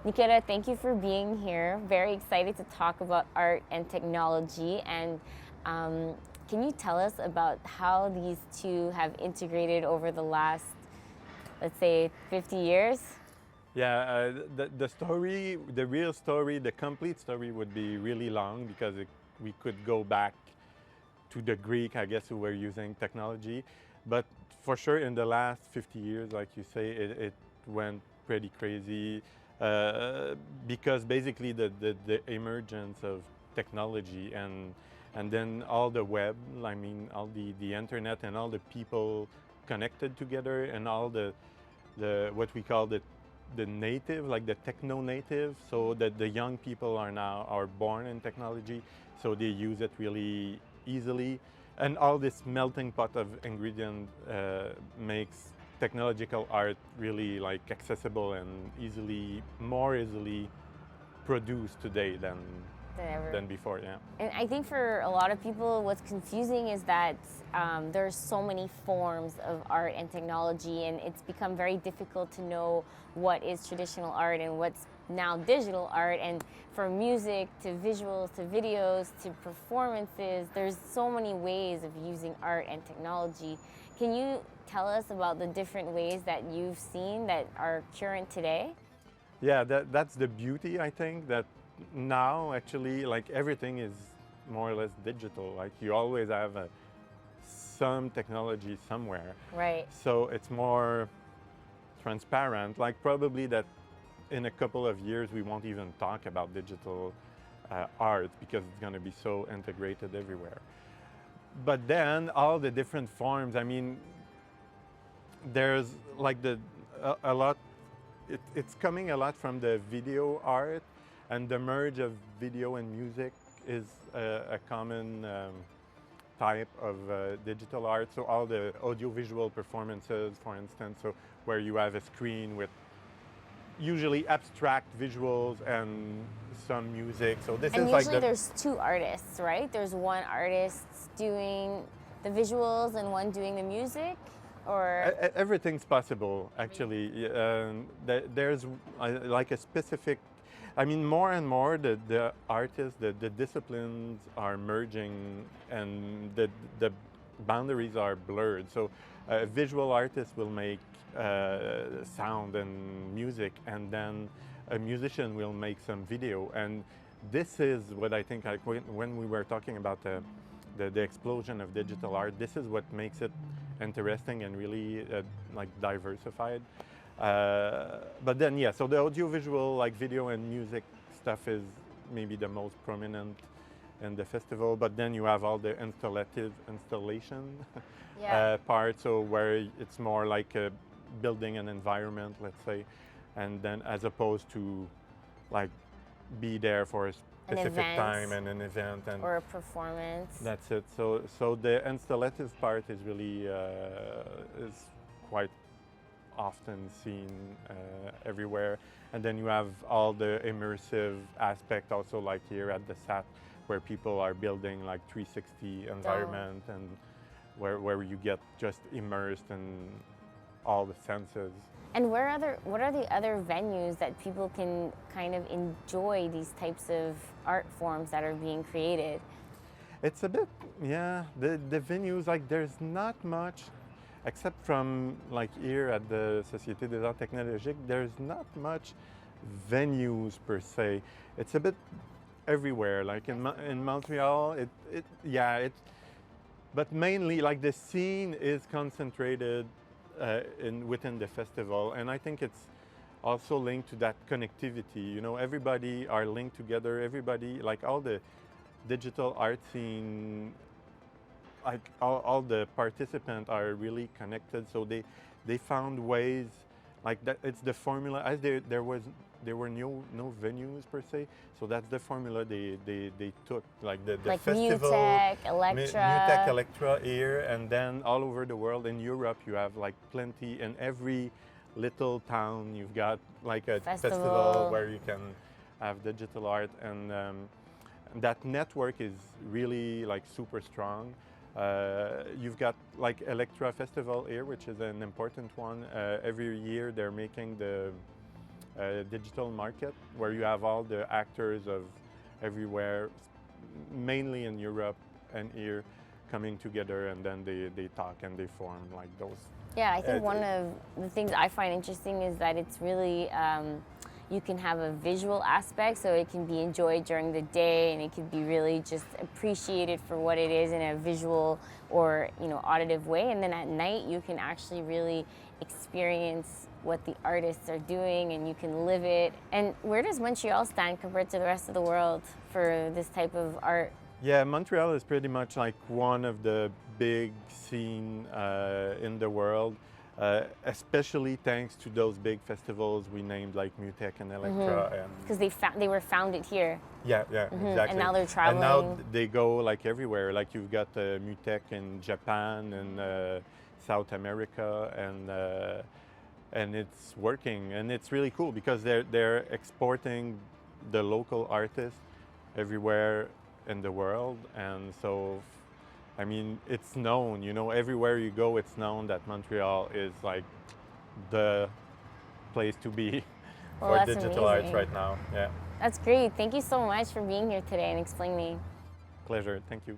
Nicolas, thank you for being here. Very excited to talk about art and technology. And um, can you tell us about how these two have integrated over the last, let's say, 50 years? Yeah, the story, the real story, the complete story would be really long because we could go back to the Greek, I guess, who were using technology. But for sure, in the last 50 years, like you say, it went pretty crazy because basically the emergence of technology and then all the web, I mean, all the internet and all the people connected together and all the what we call the native, like the techno native, so that the young people are born in technology, so they use it really easily, and all this melting pot of ingredient makes technological art really like accessible and more easily produced today Than ever. than before. Yeah. And I think for a lot of people, what's confusing is that there's so many forms of art and technology, and it's become very difficult to know what is traditional art and what's now digital art. And from music to visuals to videos to performances, there's so many ways of using art and technology. Can you tell us about the different ways that you've seen that are current today? Yeah, that's the beauty, I think, that now actually like everything is more or less digital. Like you always have some technology somewhere. Right. So it's more transparent. Like probably that in a couple of years we won't even talk about digital art because it's going to be so integrated everywhere. But then all the different forms, I mean, there's like a lot it's coming a lot from the video art, and the merge of video and music is a common type of digital art. So all the audiovisual performances, for instance, so where you have a screen with usually abstract visuals and some music. So this And is like usually there's two artists, right? There's one artist doing the visuals and one doing the music, or everything's possible actually. There's like a specific, I mean, more and more the artists, the disciplines are merging and the boundaries are blurred. So a visual artist will make sound and music, and then a musician will make some video. And this is what I think, when we were talking about the explosion of digital art, this is what makes it interesting and really like diversified. But then, yeah, so the audiovisual, like video and music stuff, is maybe the most prominent in the festival. But then you have all the installation yeah. part, so where it's more like building an environment, let's say, and then as opposed to like be there for a An specific event time and an event, and or a performance. that's it. So the installative part is really is quite often seen everywhere, and then you have all the immersive aspect also, like here at the SAT, where people are building like 360 environment, and where you get just immersed in all the senses. And what are the other venues that people can kind of enjoy these types of art forms that are being created? It's a bit, yeah, the venues, like there's not much, except from like here at the Société des Arts Technologiques, there's not much venues per se. It's a bit everywhere, like in Montreal, but mainly like the scene is concentrated within the festival, and I think it's also linked to that connectivity. You know, everybody are linked together. Everybody, like all the digital art scene, like all the participants are really connected. So they found ways, like that. It's the formula. As there were no venues per se, so that's the formula they took, like the Like festival, Mutech, Electra. Mutech, Electra here, and then all over the world. In Europe, you have like plenty. In every little town, you've got like a festival where you can have digital art, and that network is really like super strong. You've got like Electra Festival here, which is an important one. Every year they're making digital market where you have all the actors of everywhere, mainly in Europe and here, coming together, and then they talk and they form like those. Yeah, I think one of the things I find interesting is that it's really, you can have a visual aspect, so it can be enjoyed during the day, and it can be really just appreciated for what it is in a visual or, you know, auditive way. And then at night, you can actually really experience what the artists are doing, and you can live it. And where does Montreal stand compared to the rest of the world for this type of art? Yeah, Montreal is pretty much like one of the big scene in the world, especially thanks to those big festivals we named like Mutec and Electra. Because they were founded here. Yeah, exactly. And now they're traveling. And now they go like everywhere. Like you've got Mutec in Japan and South America, and it's working, and it's really cool because they're exporting the local artists everywhere in the world. And so, I mean, it's known, you know, everywhere you go, it's known that Montreal is like the place to be for digital arts right now. Yeah. That's great. Thank you so much for being here today and explaining. Pleasure. Thank you.